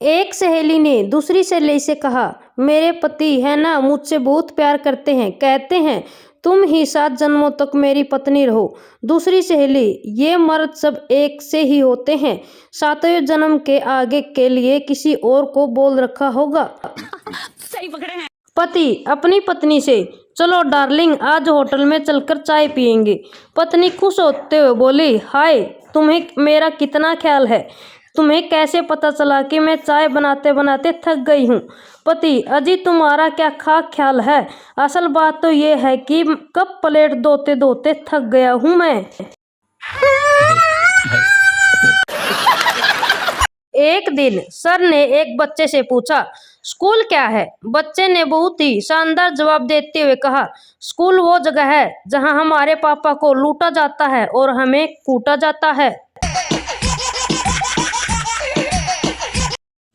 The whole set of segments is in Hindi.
एक सहेली ने दूसरी सहेली से कहा, मेरे पति है ना मुझसे बहुत प्यार करते हैं, कहते हैं तुम ही 7 जन्मों तक मेरी पत्नी रहो। दूसरी सहेली, ये मर्द सब एक से ही होते हैं, 7वें जन्म के आगे के लिए किसी और को बोल रखा होगा। सही पकड़े हैं। पति अपनी पत्नी से, चलो डार्लिंग आज होटल में चलकर चाय पियेंगे। पत्नी खुश होते हुए बोली, हाय तुम्हें मेरा कितना ख्याल है, तुम्हें कैसे पता चला कि मैं चाय बनाते बनाते थक गई हूँ। पति, अजी तुम्हारा क्या खास ख्याल है, असल बात तो ये है कि कब प्लेट धोते धोते थक गया हूँ मैं। एक दिन सर ने एक बच्चे से पूछा, स्कूल क्या है? बच्चे ने बहुत ही शानदार जवाब देते हुए कहा, स्कूल वो जगह है जहां हमारे पापा को लूटा जाता है और हमें कूटा जाता है।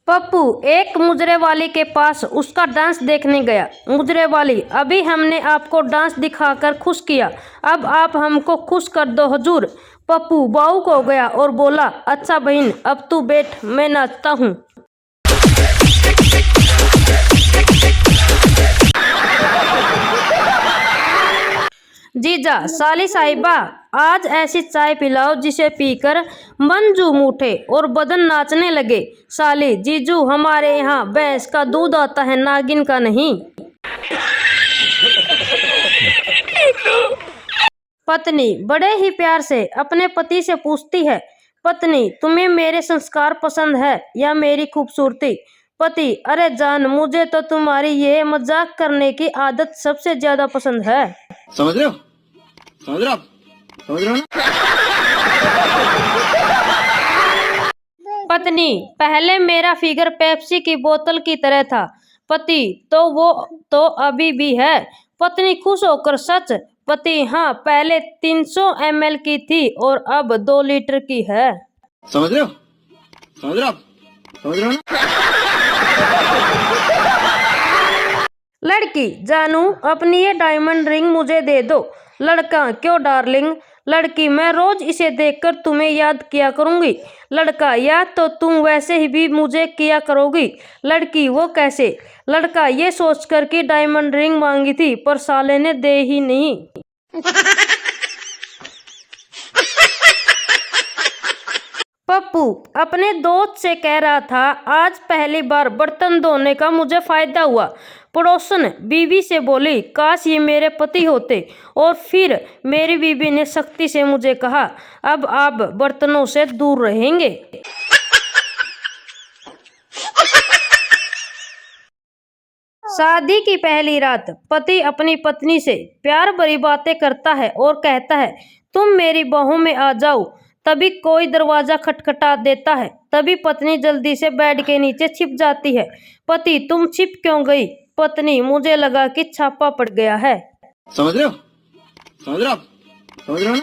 पप्पू एक मुजरे वाली के पास उसका डांस देखने गया। मुजरे वाली, अभी हमने आपको डांस दिखाकर खुश किया, अब आप हमको खुश कर दो हुजूर। पप्पू भावुक हो गया और बोला, अच्छा बहन अब तू बैठ, मैं नाचता हूँ। जीजा, साली साहिबा आज ऐसी चाय पिलाओ जिसे पीकर मन झूम उठे और बदन नाचने लगे। साली, जीजू हमारे यहाँ भैंस का दूध आता है, नागिन का नहीं। पत्नी बड़े ही प्यार से अपने पति से पूछती है, पत्नी तुम्हें मेरे संस्कार पसंद है या मेरी खूबसूरती? पति, अरे जान मुझे तो तुम्हारी ये मजाक करने की आदत सबसे ज्यादा पसंद है। समझ रहे हो? समझ रहे हो? समझ रहे हो ना? पत्नी, पहले मेरा फिगर पेप्सी की बोतल की तरह था। पति, तो वो तो अभी भी है। पत्नी खुश होकर, सच? पति, हाँ पहले 300 ml की थी और अब 2 लीटर की है। समझ रहे हो? समझ रहे हो? समझ रहे हो ना? लड़की, जानू अपनी ये डायमंड रिंग मुझे दे दो। लड़का, क्यों डार्लिंग? लड़की, मैं रोज इसे देखकर तुम्हें याद किया करूंगी। लड़का, याद तो तुम वैसे ही भी मुझे किया करोगी। लड़की, वो कैसे? लड़का, ये सोचकर कि डायमंड रिंग मांगी थी पर साले ने दे ही नहीं। पप्पू अपने दोस्त से कह रहा था, आज पहली बार बर्तन धोने का मुझे फायदा हुआ। पड़ोसन बीवी से बोली, काश ये मेरे पति होते। और फिर मेरी बीवी ने सख्ती से मुझे कहा, अब आप बर्तनों से दूर रहेंगे। शादी की पहली रात पति अपनी पत्नी से प्यार भरी बातें करता है और कहता है, तुम मेरी बाहों में आ जाओ। तभी कोई दरवाजा खटखटा देता है। तभी पत्नी जल्दी से बेड के नीचे छिप जाती है। पति, तुम छिप क्यों गई? पत्नी, मुझे लगा कि छापा पड़ गया है। समझ रहे हो? समझ रहे हो? समझ रहे हो ना?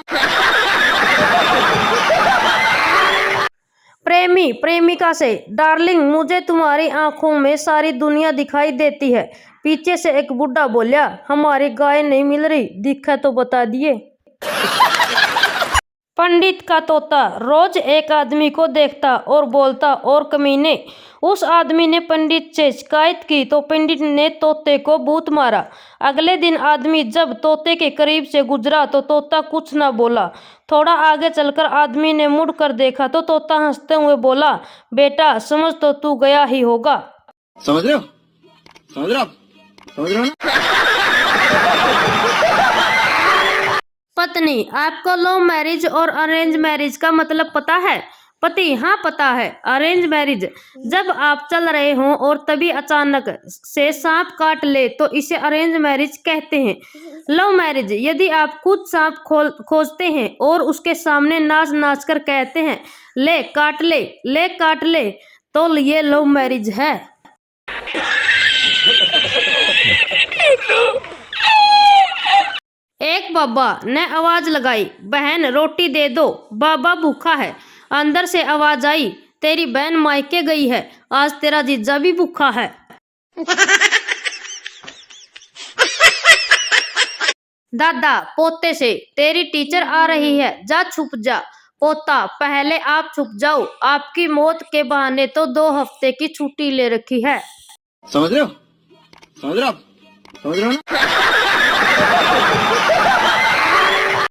प्रेमी प्रेमिका से, डार्लिंग मुझे तुम्हारी आंखों में सारी दुनिया दिखाई देती है। पीछे से एक बुढ़ा बोला, हमारी गाय नहीं मिल रही, दिखा तो बता दिए। पंडित का तोता रोज एक आदमी को देखता और बोलता, और कमीने। उस आदमी ने पंडित से शिकायत की तो पंडित ने तोते को बहुत मारा। अगले दिन आदमी जब तोते के करीब से गुजरा तो तोता कुछ न बोला। थोड़ा आगे चलकर आदमी ने मुड़ कर देखा तो तोता हंसते हुए बोला, बेटा समझ तो तू गया ही होगा। समझ रहे हो? समझ रहे हो? समझ रहे हो ना? पत्नी, आपको लव मैरिज और अरेंज मैरिज का मतलब पता है? पति, हाँ पता है। अरेंज मैरिज, जब आप चल रहे हों और तभी अचानक से सांप काट ले तो इसे अरेंज मैरिज कहते हैं। लव मैरिज, यदि आप खुद सांप खोजते हैं और उसके सामने नाच नाच कर कहते हैं, ले काट ले, ले काट ले, तो ये लव मैरिज है। एक बाबा ने आवाज लगाई, बहन रोटी दे दो। बाबा भूखा है। अंदर से आवाज आई, तेरी बहन मायके गई है, आज तेरा जीजा भी भूखा है। दादा पोते से, तेरी टीचर आ रही है, जा छुप जा। पोता पहले आप छुप जाओ, आपकी मौत के बहाने तो 2 हफ्ते की छुट्टी ले रखी है। समझ रहे हो? समझ रहे हो आप? समझ रहे हो ना?